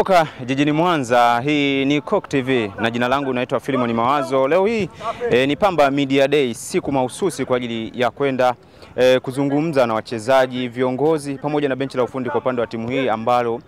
Kutoka jijini Mwanza, hii ni Coke TV na jina langu naitwa Philemon Mawazo. Leo hii ni Pamba Media Day, siku mahususi kwa ajili ya kwenda kuzungumza na wachezaji, viongozi pamoja na benchi la ufundi kwa upande wa timu hii ambalo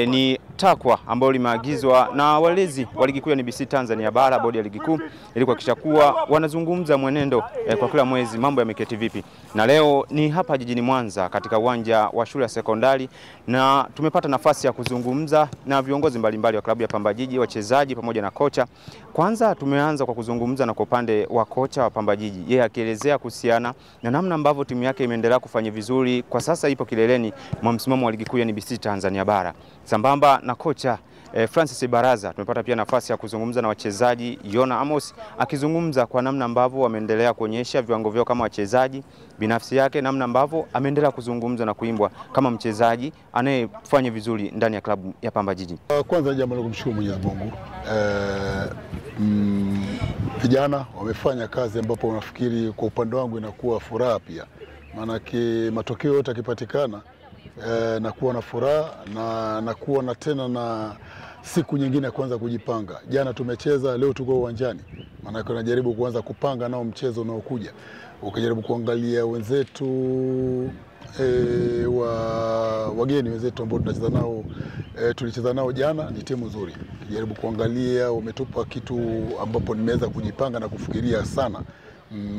ni takwa ambalo limeagizwa na walezi wa ligi kuu ya NBC Tanzania Bara, bodi ya ligi kuu, ili kuhakikisha kuwa wanazungumza mwenendo kwa kila mwezi mambo yameketi vipi. Na leo ni hapa jijini Mwanza katika uwanja wa shule ya sekondari, na tumepata nafasi ya kuzungumza na viongozi mbalimbali wa klabu ya Pamba Jiji, wachezaji pamoja na kocha. Kwanza tumeanza kwa kuzungumza na kwa upande wa kocha wa Pamba Jiji, yeye akielezea kuhusiana na namna ambavyo timu yake imeendelea kufanya vizuri, kwa sasa ipo kileleni mwa msimamo wa ligi kuu ya NBC Tanzania Bara. Sambamba na kocha Francis Baraza, tumepata pia nafasi ya kuzungumza na wachezaji. Yona Amos akizungumza kwa namna ambavyo wameendelea kuonyesha viwango vyao kama wachezaji, binafsi yake namna ambavyo ameendelea kuzungumza na kuimbwa kama mchezaji anayefanya vizuri ndani ya klabu ya Pamba Jiji. Kwanza jambo la kumshukuru Mwenyezi Mungu. Vijana wamefanya kazi ambapo unafikiri kwa upande wangu inakuwa furaha pia. Maana matokeo yote yakipatikana na kuwa na furaha na kuwa na tena na siku nyingine ya kuanza kujipanga. Jana tumecheza, leo tuko uwanjani. Maana tunajaribu kuanza kupanga nao mchezo unaokuja. Ukijaribu kuangalia wenzetu wageni wenzetu ambao tunacheza nao, tulicheza nao jana, ni timu nzuri. Ukijaribu kuangalia wametupa kitu ambapo nimeweza kujipanga na kufikiria sana.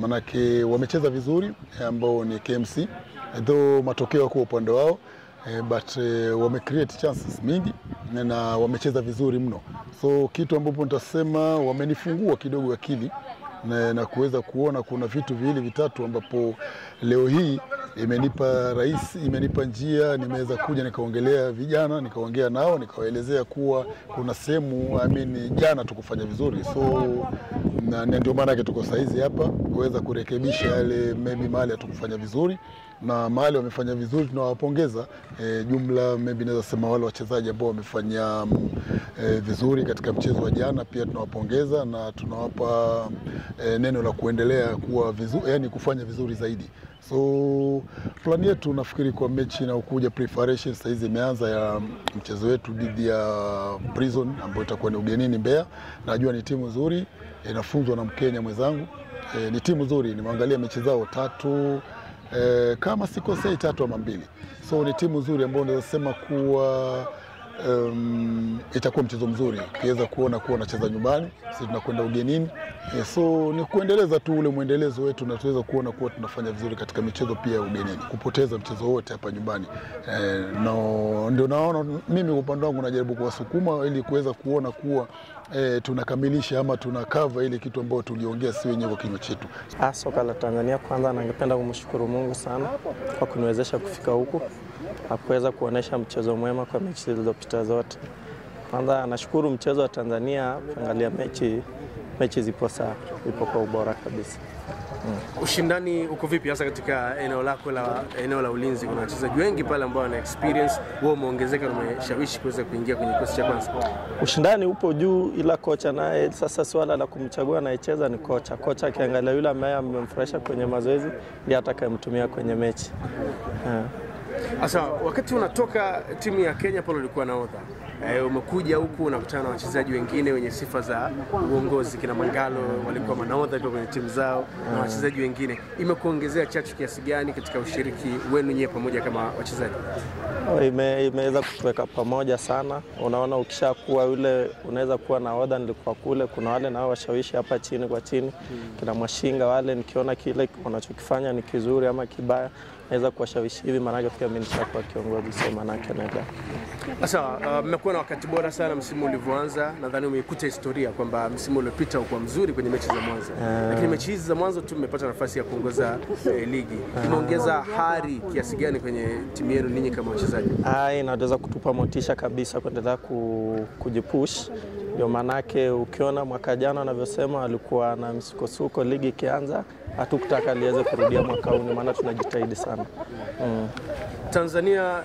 Manake wamecheza vizuri ambao ni KMC, though matokeo kwa upande wao, but wame create chances mingi na wamecheza vizuri mno. So kitu ambapo nitasema wamenifungua kidogo akili na kuweza kuona kuna vitu viwili vitatu ambapo leo hii imenipa njia, nimeweza kuja nikaongelea vijana, nikaongea nao, nikawaelezea kuwa kuna sehemu jana tukufanya vizuri. So na ndio maana yake tuko saizi hapa kuweza kurekebisha yale maybe mahali hatukufanya vizuri, na mahali wamefanya vizuri tunawapongeza. Jumla maybe naweza sema wale wachezaji ambao wamefanya vizuri katika mchezo wa jana pia tunawapongeza na tunawapa neno la kuendelea kuwa vizuri, yani kufanya vizuri zaidi. So plan yetu nafikiri kwa mechi na ukuja preparation sasa hizi imeanza ya mchezo wetu dhidi ya Prison ambayo itakuwa ni ugenini Mbeya. Najua ni timu nzuri, inafunzwa na Mkenya mwenzangu. Ni timu nzuri, nimeangalia mechi zao 3, kama sikosei 3 ama 2. So ni timu nzuri ambayo naweza sema kuwa itakuwa mchezo mzuri. Kiweza kuona kuwa nacheza nyumbani, sisi tunakwenda ugenini. So ni kuendeleza tu ule muendelezo wetu na tuweza kuona kuwa tunafanya vizuri katika michezo pia ya ugenini. Kupoteza mchezo wote hapa nyumbani. Ndio naona mimi upande wangu najaribu kuwasukuma ili kuweza kuona kuwa tunakamilisha ama tunakava ile kitu ambayo tuliongea si wenyewe kwa kinywa chetu. Soka la Tanzania, kwanza ningependa kumshukuru Mungu sana kwa kuniwezesha kufika huku na kuweza kuonesha mchezo mwema kwa mechi zilizopita zote. Kwanza nashukuru mchezo wa Tanzania, kuangalia mechi zipo sawa, ipo kwa ubora kabisa. Ushindani uko vipi hasa katika eneo la ulinzi? Kuna wachezaji wengi pale ambao wana experience, wao umeongezeka na umeshawishi kuweza kuingia kwenye kikosi cha kwanza. Ushindani upo juu, ila kocha naye sasa swala la kumchagua anayecheza ni kocha. Kocha akiangalia yule ambaye amemfurahisha kwenye mazoezi ndiye atakayemtumia kwenye mechi. Sasa wakati unatoka timu ya Kenya pale ulikuwa nahodha. Umekuja huku unakutana na wachezaji wengine wenye sifa za uongozi, kina Mangalo walikuwa manahodha kwenye timu zao na wachezaji wengine. Imekuongezea chachu kiasi gani katika ushiriki wenu nyewe pamoja kama wachezaji? Imeweza kutuweka pamoja sana. Unaona ukishakuwa yule unaweza kuwa nahodha, nilikuwa kule kuna wale nao washawishi hapa chini kwa chini. Kina Mashinga wale, nikiona kile wanachokifanya ni kizuri ama kibaya naweza kuwashawishi hivi, maana pia mimi nishakuwa kiongozi, so maana yake naenda. Sasa mmekuwa na wakati bora sana msimu ulivyoanza. Nadhani umeikuta historia kwamba msimu uliopita ulikuwa mzuri kwenye mechi za mwanzo. Lakini mechi hizi za mwanzo tu mmepata nafasi ya kuongoza ligi. Imeongeza hari kiasi gani kwenye timu yenu ninyi kama wachezaji? Inaweza kutupa motisha kabisa kuendelea kujipush. Ndio maana yake ukiona mwaka jana wanavyosema walikuwa na msukosuko ligi ikianza, hatukutaka liweze kurudia mwaka huu, maana tunajitahidi sana. Tanzania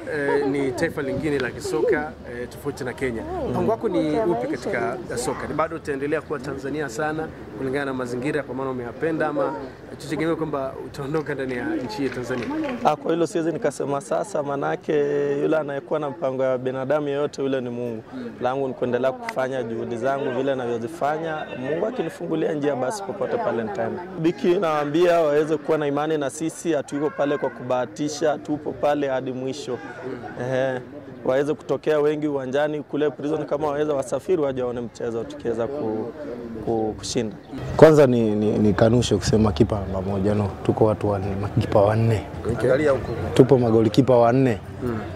ni taifa lingine la kisoka tofauti na Kenya. Mpango wako ni upi katika soka? Ni bado utaendelea kuwa Tanzania sana kulingana na mazingira kwa maana umeyapenda, ama tutegemea kwamba utaondoka ndani ya nchi ya Tanzania? Kwa hilo siwezi nikasema sasa, manake yule anayekuwa na mpango ya binadamu yote yule ni Mungu. Langu ni kuendelea kufanya juhudi zangu vile ninavyozifanya. Mungu akinifungulia njia basi popote pale nitaenda. Biki nawaambia waweze kuwa na imani na sisi, hatuko pale kwa kubahatisha, tupo pale hadi mwisho. Waweze kutokea wengi uwanjani kule Prison, kama waweza wasafiri waje waone mchezo tukiweza kushinda. Kwanza ni kanushe kusema kipa namba moja, no. Tuko watu wanne, makipa wanne. Angalia huko. Tupo magolikipa wanne.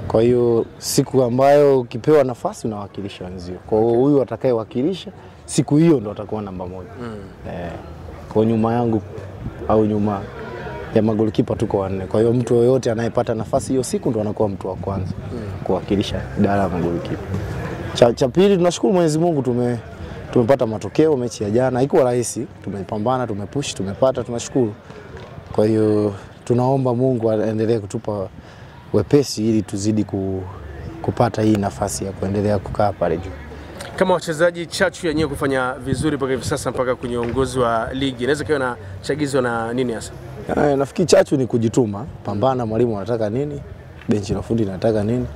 Kwa hiyo siku ambayo ukipewa nafasi unawakilisha wenzio. Kwa hiyo huyu atakayewakilisha siku hiyo ndo atakuwa namba moja. Kwa nyuma yangu au nyuma ya magolikipa tuko wanne. Kwa hiyo mtu yoyote anayepata nafasi hiyo siku ndo anakuwa mtu wa kwanza kuwakilisha idara ya magolikipa. Cha pili, tunashukuru Mwenyezi Mungu tumepata matokeo mechi ya jana. Haikuwa rahisi, tumepambana, tumepush, tumepata, tunashukuru. Kwa hiyo tunaomba Mungu aendelee kutupa wepesi ili tuzidi kupata hii nafasi ya kuendelea kukaa pale juu. Kama wachezaji, chachu yenyewe kufanya vizuri mpaka hivi sasa mpaka kwenye uongozi wa ligi, inaweza kiwa na chagizo na nini hasa? Nafikiri chachu ni kujituma, pambana, mwalimu anataka nini, benchi la ufundi anataka nini,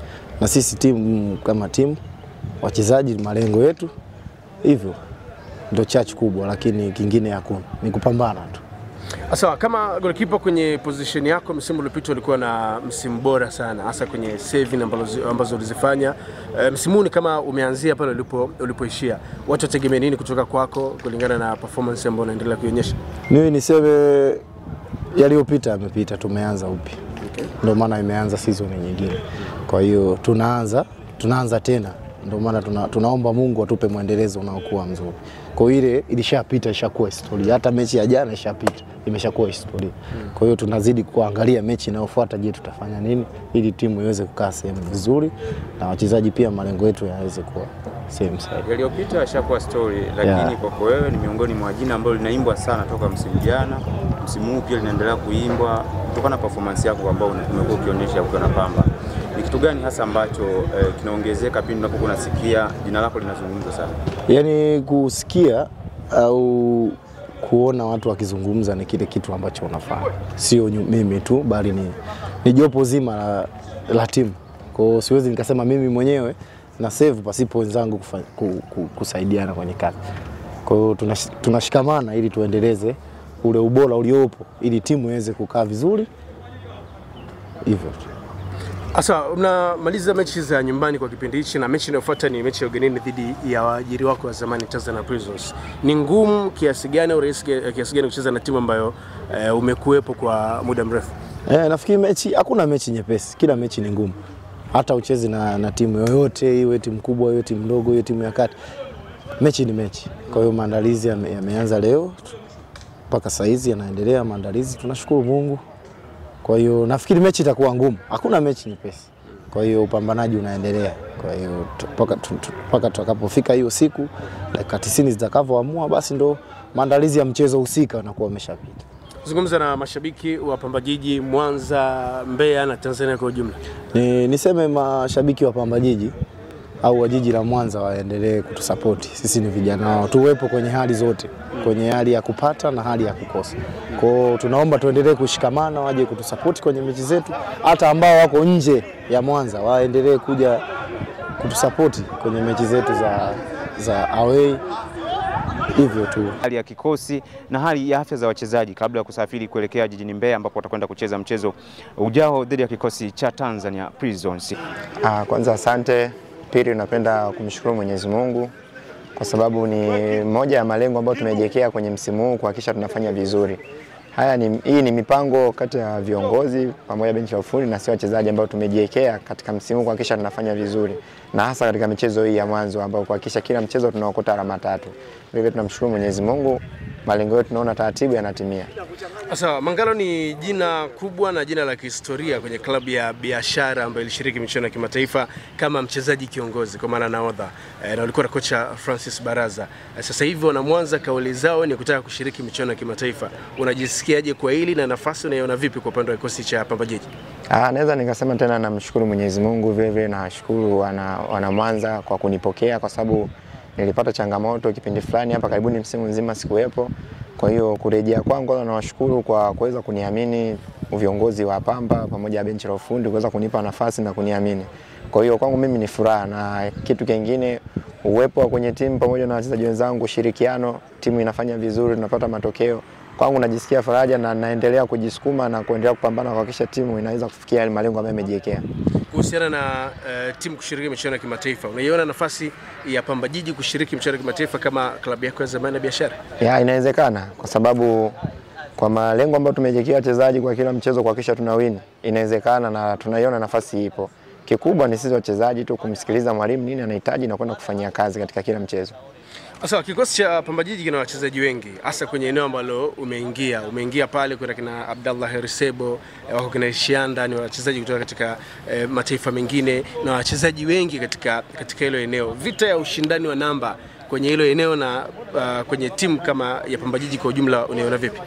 na sisi timu kama timu, wachezaji malengo yetu, hivyo ndio chachu kubwa, lakini kingine hakuna, ni kupambana tu. Sawa, kama goalkeeper kwenye position yako msimu uliopita ulikuwa na msimu bora sana, hasa kwenye saving ambazo ulizifanya. Msimu ni kama umeanzia pale ulipoishia. Watu wategemea nini kutoka kwako kulingana na performance ambayo unaendelea kuionyesha? Mimi niseme yaliyopita yamepita, tumeanza upya. Ndio maana imeanza season nyingine. Kwa hiyo tunaanza tena. Ndio maana tunaomba Mungu atupe muendelezo unaokuwa mzuri. Kwa hiyo ile ilishapita, ishakuwa historia. Hata mechi ya jana ishapita, imeshakuwa historia. Kwa hiyo tunazidi kuangalia mechi inayofuata, je, tutafanya nini ili timu iweze kukaa sehemu vizuri na wachezaji pia malengo yetu yaweze kuwa sehemu sahihi. Yaliyopita yashakuwa story, lakini kwako wewe ni miongoni mwa jina ambalo linaimbwa sana toka msimu jana. Msimu huu pia linaendelea kuimbwa kutokana na performance yako ambayo umekuwa ukionyesha ukiwa na Pamba. Ni kitu gani hasa ambacho kinaongezeka pindi unapokuwa unasikia jina lako linazungumzwa sana? Yaani kusikia au kuona watu wakizungumza ni kile kitu ambacho unafanya. Sio mimi tu, bali ni jopo zima la timu. Kwa hiyo siwezi nikasema mimi mwenyewe na save pasipo wenzangu kusaidiana kwenye kazi. Kwa hiyo tunashikamana ili tuendeleze ule ubora uliopo ili timu iweze kukaa vizuri. Hivyo. Asa, mnamaliza mechi za nyumbani kwa kipindi hichi na mechi inayofuata ni mechi ya ugenini dhidi ya waajiri wako wa zamani Tanzania Prisons. Ni ngumu kiasi gani au rahisi kiasi gani kucheza na timu ambayo umekuwepo kwa muda mrefu? Nafikiri hakuna mechi nyepesi, kila mechi ni ngumu. Hata ucheze na timu yoyote, iwe timu kubwa, iwe timu ndogo, iwe timu ya kati. Mechi ni mechi. Kwa hiyo maandalizi yameanza leo mpaka saa hizi yanaendelea maandalizi, tunashukuru Mungu. Kwa hiyo nafikiri mechi itakuwa ngumu. Hakuna mechi nyepesi. Kwa hiyo upambanaji unaendelea. Kwa hiyo mpaka tutakapofika hiyo siku, dakika 90 zitakavyoamua, basi ndo maandalizi ya mchezo husika yanakuwa yameshapita. Zungumza na mashabiki wa Pamba Jiji, Mwanza, Mbeya na Tanzania kwa ujumla. Niseme mashabiki wa Pamba Jiji au wa jiji la Mwanza waendelee kutusapoti. Sisi ni vijana wao, tuwepo kwenye hali zote, kwenye hali ya kupata na hali ya kukosa. Kwa hiyo tunaomba tuendelee kushikamana, waje kutusapoti kwenye mechi zetu, hata ambao wako nje ya Mwanza waendelee kuja kutusapoti kwenye mechi zetu za away. Hivyo tu. Hali ya kikosi na hali ya afya za wachezaji kabla ya kusafiri kuelekea jijini Mbeya ambapo watakwenda kucheza mchezo ujao dhidi ya kikosi cha Tanzania Prisons. Kwanza asante. Pili, napenda kumshukuru Mwenyezi Mungu kwa sababu ni moja ya malengo ambayo tumejiwekea kwenye msimu huu kuhakikisha tunafanya vizuri. Hii ni mipango kati ya viongozi pamoja benchi la ufundi na sisi wachezaji ambao tumejiwekea katika msimu huu kuhakikisha tunafanya vizuri, na hasa katika michezo hii ya mwanzo ambao kuhakikisha kila mchezo tunaokota alama 3. Vile tunamshukuru Mwenyezi Mungu malengo yetu tunaona taratibu yanatimia. Sasa Mangalo ni jina kubwa na jina la kihistoria kwenye klabu ya Biashara ambayo ilishiriki michuano ya kimataifa kama mchezaji kiongozi kwa maana nahodha, na ulikuwa na kocha Francis Baraza. Sasa hivi wana Mwanza kauli zao ni kutaka kushiriki michuano ya kimataifa. Unajisikiaje kwa hili na nafasi unaiona vipi kwa upande wa kikosi cha Pamba Jiji? Naweza nikasema tena namshukuru Mwenyezi Mungu, vile vile nashukuru wana Mwanza kwa kunipokea, kwa sababu nilipata changamoto kipindi fulani hapa karibuni msimu mzima sikuwepo. Kwa hiyo kurejea kwangu na nawashukuru kwa kuweza kuniamini, viongozi wa Pamba pamoja na benchi la ufundi kuweza kunipa nafasi na kuniamini. Kwa hiyo kwangu mimi ni furaha, na kitu kingine uwepo kwenye timu pamoja na wachezaji wenzangu, ushirikiano, timu inafanya vizuri, tunapata matokeo. Kwangu najisikia faraja na naendelea kujisukuma na kuendelea kupambana kuhakikisha timu inaweza kufikia malengo ambayo imejiwekea. Kuhusiana na timu kushiriki michuano ya kimataifa, unaiona nafasi ya Pamba Jiji kushiriki michuano ya kimataifa kama klabu yako ya zamani ya Biashara? Inawezekana, kwa sababu kwa malengo ambayo tumejiwekea wachezaji kwa kila mchezo kuhakikisha tunawini, inawezekana na tunaiona nafasi ipo. Kikubwa ni sisi wachezaji tu kumsikiliza mwalimu nini anahitaji na kwenda kufanyia kazi katika kila mchezo. Sasa kikosi cha Pamba Jiji kina wachezaji wengi, hasa kwenye eneo ambalo umeingia pale, kuna kina Abdallah Herisebo, wako kina Shianda, ni wachezaji kutoka katika mataifa mengine na wachezaji wengi katika hilo eneo. Vita ya ushindani wa namba kwenye hilo eneo na kwenye timu kama ya Pamba Jiji kwa ujumla unaiona vipi?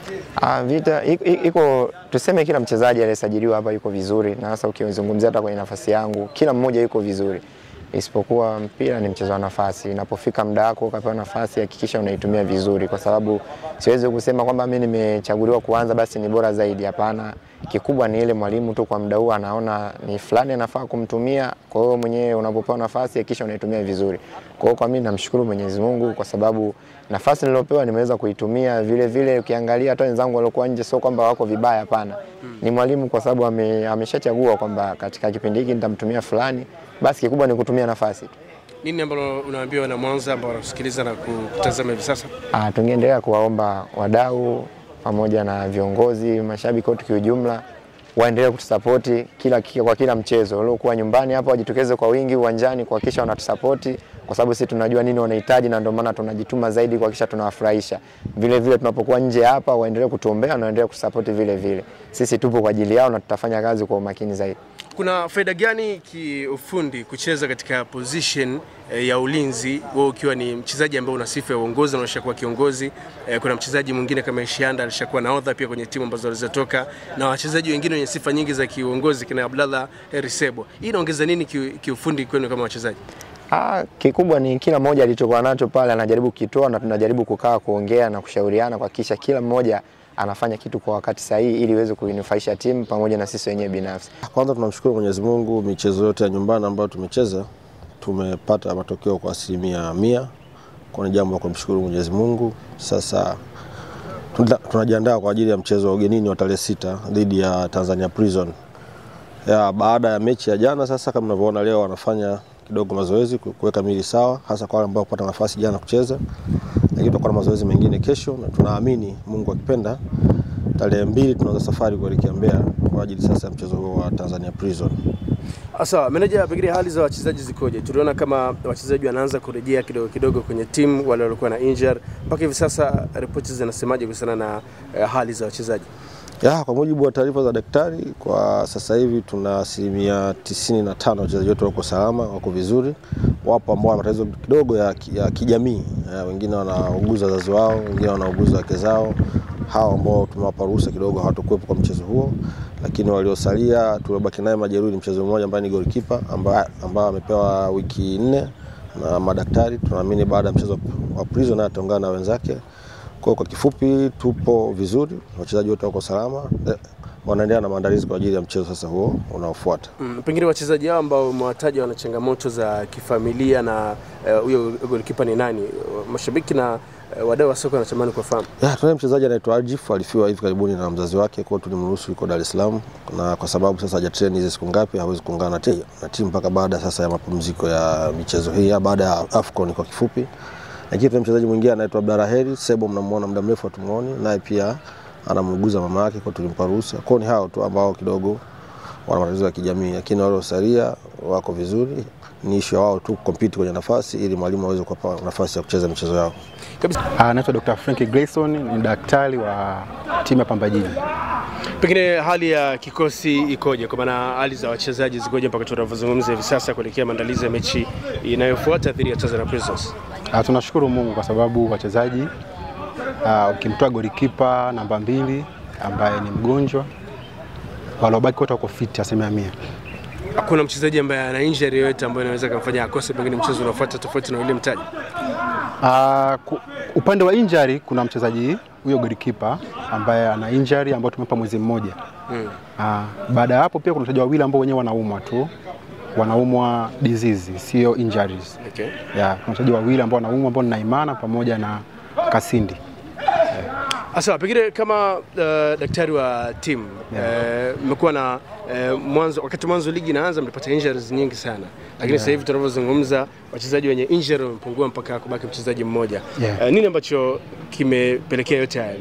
Vita iko, tuseme kila mchezaji aliyesajiliwa hapa yuko vizuri, na hasa ukizungumzia hata kwenye nafasi yangu kila mmoja yuko vizuri. Isipokuwa mpira ni mchezo wa nafasi. Inapofika muda wako ukapewa nafasi, hakikisha unaitumia vizuri, kwa sababu siwezi kusema kwamba mimi nimechaguliwa kuanza basi ni bora zaidi, hapana. Kikubwa ni ile mwalimu tu kwa muda huu anaona ni fulani anafaa kumtumia, kwa hiyo mwenyewe unapopewa nafasi hakikisha unaitumia vizuri. Kwa hiyo kwa mimi namshukuru Mwenyezi Mungu kwa sababu nafasi niliyopewa nimeweza kuitumia. Vile vile ukiangalia hata wenzangu waliokuwa nje sio kwamba wako vibaya, hapana. Ni mwalimu kwa sababu ameshachagua kwamba katika kipindi hiki nitamtumia fulani, basi kikubwa ni kutumia nafasi. Nini ambalo unawaambia wana Mwanza ambao wanasikiliza na kutazama hivi sasa? Tungeendelea kuwaomba wadau pamoja na viongozi, mashabiki wote kwa ujumla waendelee kutusapoti kwa kila mchezo. Waliokuwa nyumbani hapa wajitokeze kwa wingi uwanjani kuhakikisha wanatusapoti, kwa sababu sisi tunajua nini wanahitaji na ndio maana tunajituma zaidi kuhakikisha tunawafurahisha. Vile vile tunapokuwa nje hapa waendelee kutuombea na waendelee kusapoti vile vile. Sisi tupo kwa ajili yao na tutafanya kazi kwa umakini zaidi. Kuna faida gani kiufundi kucheza katika position ya ulinzi, wewe ukiwa ni mchezaji ambaye una sifa ya uongozi na unashakuwa kiongozi? Kuna mchezaji mwingine kama Shianda alishakuwa nahodha pia kwenye timu ambazo walizotoka, na wachezaji wengine wenye sifa nyingi za kiuongozi kina Abdallah Herisebo. Hii inaongeza nini kiufundi kwenu kama wachezaji? Kikubwa ni kila mmoja alichokuwa nacho pale anajaribu kukitoa, na tunajaribu kukaa kuongea na kushauriana kuhakikisha kila mmoja anafanya kitu kwa wakati sahihi ili iweze kuinufaisha timu pamoja na sisi wenyewe binafsi. Kwanza tunamshukuru Mwenyezi Mungu, michezo yote ya nyumbani ambayo tumecheza tumepata matokeo kwa 100%. Kwa jambo la kumshukuru Mwenyezi Mungu. Sasa tunajiandaa kwa ajili ya mchezo wa ugenini wa tarehe 6 dhidi ya Tanzania Prison. Baada ya mechi ya jana, sasa kama mnavyoona leo wanafanya kidogo mazoezi kuweka miili sawa, hasa kwa wale ambao wapata nafasi jana kucheza. Lakini tutakuwa na mazoezi mengine kesho, na tunaamini Mungu akipenda tarehe 2 tunaanza safari kuelekea Mbeya kwa ajili sasa ya mchezo huo wa Tanzania Prison. Sawa, meneja, pengine hali za wachezaji zikoje? Tuliona kama wachezaji wanaanza kurejea kidogo kwenye timu, wale walikuwa na injury. Mpaka hivi sasa ripoti zinasemaje kuhusiana na hali za wachezaji? Kwa mujibu wa taarifa za daktari, kwa sasa hivi tuna 95% wachezaji wetu wako salama, wako vizuri. Wapo ambao wana matatizo kidogo ya kijamii, wengine wanauguza wazazi wao, wengine wanauguza wake zao. Hao ambao tumewapa ruhusa kidogo hawatakuwepo kwa mchezo huo, lakini waliosalia tuliobaki naye majeruhi ni mchezo mmoja ambaye ni goalkeeper ambaye amepewa wiki 4 na madaktari. Tunaamini baada ya mchezo wa Prison ataungana na wenzake. Kwa kifupi tupo vizuri, wachezaji wote wako salama, wanaendelea na maandalizi kwa ajili ya mchezo sasa huo unaofuata. Pengine wachezaji hao ambao umewataja wana changamoto za kifamilia, na huyo goalkeeper ni nani? Mashabiki na wadau wa soka wanatamani kufahamu. Tuna mchezaji anaitwa Arjif, alifiwa hivi karibuni na mzazi wake, kwa tulimruhusu yuko Dar es Salaam, na kwa sababu sasa hajatrain hizo siku ngapi hawezi kuungana na timu mpaka baada sasa ya mapumziko ya michezo hii baada ya AFCON kwa kifupi. Lakini tuna mchezaji mwingine anaitwa Abdallah Herisebo, mnamuona muda mrefu hatumuoni, naye pia anamuuguza mama yake, kwa tulimpa ruhusa. Kwa ni hao tu ambao kidogo wana matatizo ya kijamii, lakini wale wasalia wako vizuri. ni issue wao tu compete kwenye nafasi ili mwalimu aweze kuwapa nafasi ya kucheza michezo yao. Naitwa Dr. Frank Grayson, ni daktari wa timu ya Pamba Jiji. Pengine hali ya kikosi ikoje, kwa maana hali za wachezaji zikoje mpaka tunavyozungumza hivi sasa kuelekea maandalizi ya mechi inayofuata dhidi ya Tanzania Prisons? Tunashukuru Mungu kwa sababu wachezaji ukimtoa golikipa namba 2 ambaye ni mgonjwa, walobaki wote wako fit 100%. Hakuna mchezaji ambaye ana injury yoyote ambayo inaweza kumfanya akose pengine mchezo unaofuata tofauti na ile mtaji? Upande wa injury kuna mchezaji huyo golikipa ambaye ana injury ambayo tumempa mwezi mmoja. Baada ya hapo pia kuna wachezaji wawili ambao wenyewe wanaumwa tu. Wanaumwa disease, sio injuries. Okay. Kuna wachezaji wawili ambao wanaumwa ambao ni Naimana pamoja na Kasindi. Asa, pengine kama daktari wa timu mmekuwa na wakati mwanzo ligi inaanza mlipata injuries nyingi sana, lakini sasa hivi tunavyozungumza wachezaji wenye injury wamepungua mpaka kubaki mchezaji mmoja. Nini ambacho kimepelekea yote haya?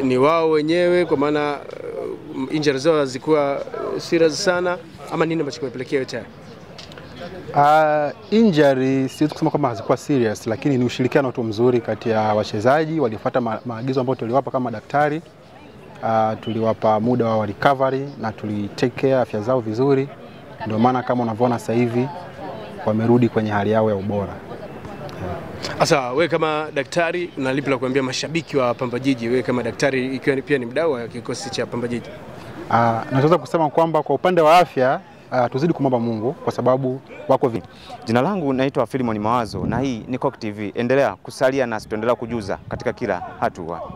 Ni wao wenyewe kwa maana injuries zao zilikuwa serious sana, ama nini ambacho kimepelekea yote haya? Injury siwezi kusema kama hazikuwa serious, lakini ni ushirikiano tu mzuri kati ya wachezaji. Walifuata maagizo ambayo tuliwapa kama daktari. Tuliwapa muda wa recovery na tulitake care afya zao vizuri. Ndio maana kama unavyoona sasa hivi wamerudi kwenye hali yao ya ubora. Sasa wewe kama daktari unalipi la kuambia mashabiki wa Pamba Jiji, wewe kama daktari ikiwa pia ni mdau wa kikosi cha Pamba Jiji? Naweza kusema kwamba kwa upande wa afya tuzidi kumwomba Mungu kwa sababu wako vipi. Jina langu naitwa Philemon Mawazo na hii ni Coke TV. Endelea kusalia nasi, tuendelea kujuza katika kila hatua.